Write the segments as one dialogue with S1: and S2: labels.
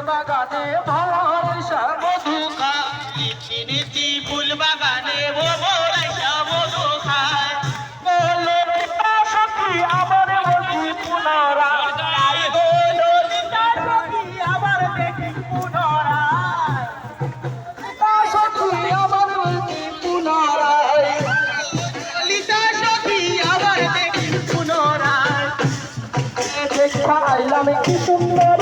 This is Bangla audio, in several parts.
S1: বাগানে ভরাইসা মধু খায় নীতি ফুল বাগানে ভরাইসা মধু খায় বলো সখী আমার বলি পুনরায় বলো সখী আমার দেখি পুনরায় সখী আমার বলি পুনরায় ললিতা সখী আমার দেখি পুনরায় দেখা আইলাম কি সুন্দর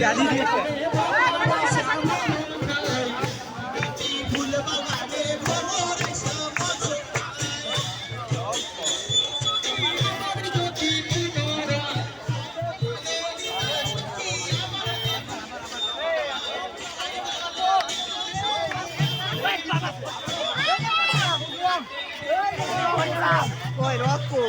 S1: গালি দিয়েছে Oi, Rocco!